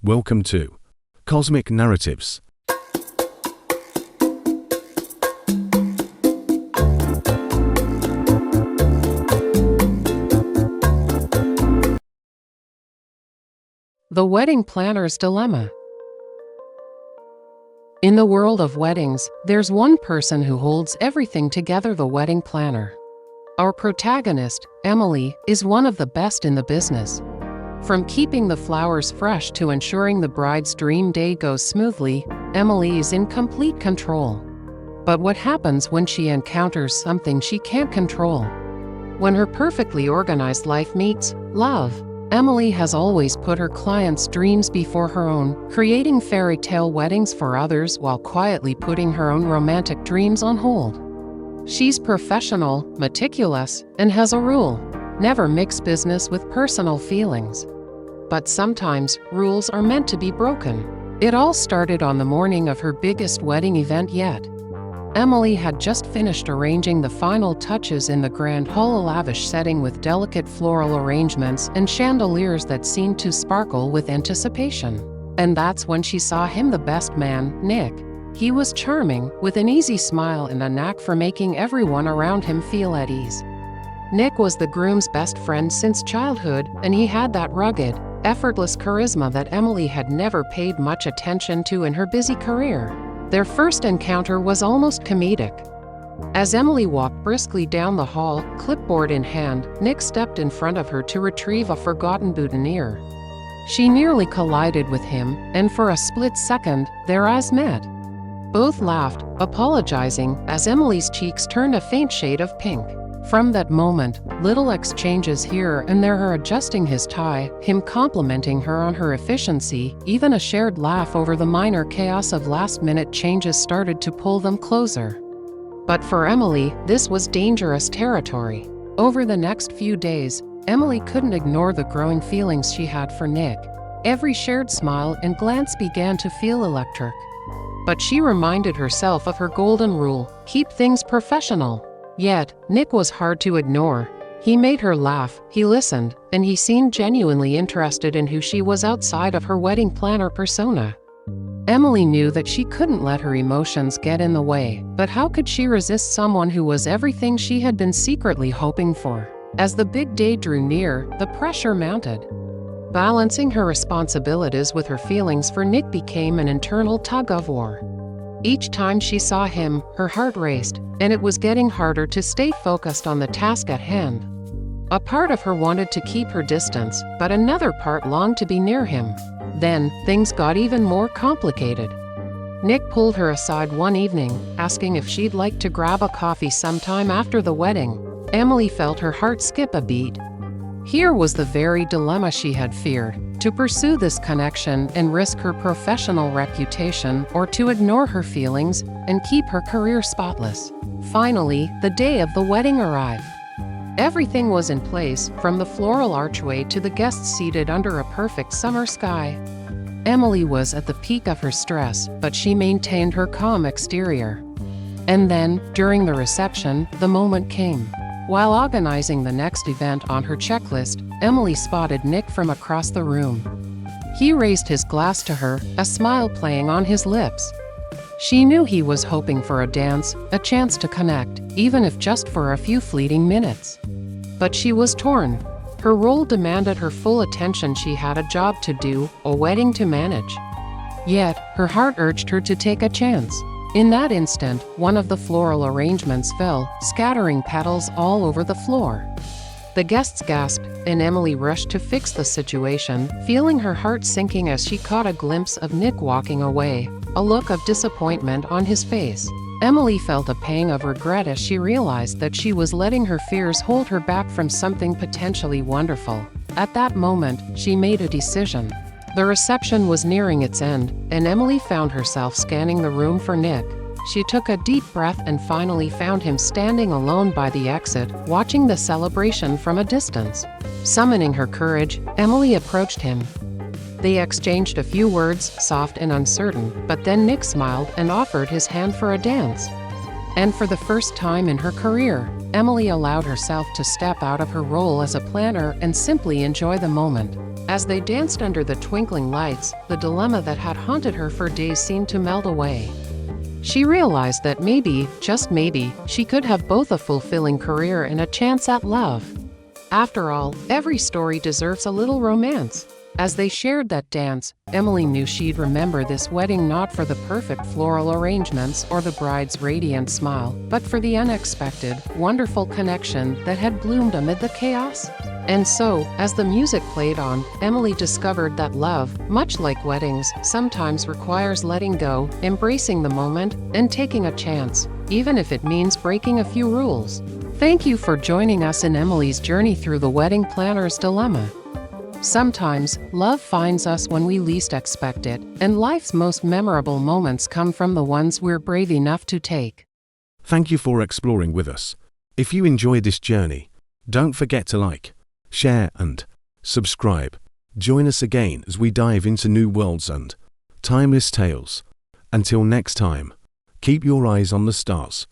Welcome to Cosmic Narratives. The Wedding Planner's Dilemma. In the world of weddings, there's one person who holds everything together: the wedding planner. Our protagonist, Emily, is one of the best in the business. From keeping the flowers fresh to ensuring the bride's dream day goes smoothly, Emily is in complete control. But what happens when she encounters something she can't control? When her perfectly organized life meets love. Emily has always put her clients' dreams before her own, creating fairy tale weddings for others while quietly putting her own romantic dreams on hold. She's professional, meticulous, and has a rule: never mix business with personal feelings. But sometimes, rules are meant to be broken. It all started on the morning of her biggest wedding event yet. Emily had just finished arranging the final touches in the grand hall, a lavish setting with delicate floral arrangements and chandeliers that seemed to sparkle with anticipation. And that's when she saw him, the best man, Nick. He was charming, with an easy smile and a knack for making everyone around him feel at ease. Nick was the groom's best friend since childhood, and he had that rugged, effortless charisma that Emily had never paid much attention to in her busy career. Their first encounter was almost comedic. As Emily walked briskly down the hall, clipboard in hand, Nick stepped in front of her to retrieve a forgotten boutonniere. She nearly collided with him, and for a split second, their eyes met. Both laughed, apologizing, as Emily's cheeks turned a faint shade of pink. From that moment, little exchanges here and there, her adjusting his tie, him complimenting her on her efficiency, even a shared laugh over the minor chaos of last-minute changes started to pull them closer. But for Emily, this was dangerous territory. Over the next few days, Emily couldn't ignore the growing feelings she had for Nick. Every shared smile and glance began to feel electric. But she reminded herself of her golden rule: keep things professional. Yet, Nick was hard to ignore. He made her laugh, he listened, and he seemed genuinely interested in who she was outside of her wedding planner persona. Emily knew that she couldn't let her emotions get in the way, but how could she resist someone who was everything she had been secretly hoping for? As the big day drew near, the pressure mounted. Balancing her responsibilities with her feelings for Nick became an internal tug-of-war. Each time she saw him, her heart raced, and it was getting harder to stay focused on the task at hand. A part of her wanted to keep her distance, but another part longed to be near him. Then, things got even more complicated. Nick pulled her aside one evening, asking if she'd like to grab a coffee sometime after the wedding. Emily felt her heart skip a beat. Here was the very dilemma she had feared: to pursue this connection and risk her professional reputation, or to ignore her feelings and keep her career spotless. Finally, the day of the wedding arrived. Everything was in place, from the floral archway to the guests seated under a perfect summer sky. Emily was at the peak of her stress, but she maintained her calm exterior. And then, during the reception, the moment came. While organizing the next event on her checklist, Emily spotted Nick from across the room. He raised his glass to her, a smile playing on his lips. She knew he was hoping for a dance, a chance to connect, even if just for a few fleeting minutes. But she was torn. Her role demanded her full attention. She had a job to do, a wedding to manage. Yet, her heart urged her to take a chance. In that instant, one of the floral arrangements fell, scattering petals all over the floor. The guests gasped, and Emily rushed to fix the situation, feeling her heart sinking as she caught a glimpse of Nick walking away, a look of disappointment on his face. Emily felt a pang of regret as she realized that she was letting her fears hold her back from something potentially wonderful. At that moment, she made a decision. The reception was nearing its end, and Emily found herself scanning the room for Nick. She took a deep breath and finally found him standing alone by the exit, watching the celebration from a distance. Summoning her courage, Emily approached him. They exchanged a few words, soft and uncertain, but then Nick smiled and offered his hand for a dance. And for the first time in her career, Emily allowed herself to step out of her role as a planner and simply enjoy the moment. As they danced under the twinkling lights, the dilemma that had haunted her for days seemed to melt away. She realized that maybe, just maybe, she could have both a fulfilling career and a chance at love. After all, every story deserves a little romance. As they shared that dance, Emily knew she'd remember this wedding not for the perfect floral arrangements or the bride's radiant smile, but for the unexpected, wonderful connection that had bloomed amid the chaos. And so, as the music played on, Emily discovered that love, much like weddings, sometimes requires letting go, embracing the moment, and taking a chance, even if it means breaking a few rules. Thank you for joining us in Emily's journey through the wedding planner's dilemma. Sometimes, love finds us when we least expect it, and life's most memorable moments come from the ones we're brave enough to take. Thank you for exploring with us. If you enjoyed this journey, don't forget to like, share and subscribe. Join us again as we dive into new worlds and timeless tales. Until next time, keep your eyes on the stars.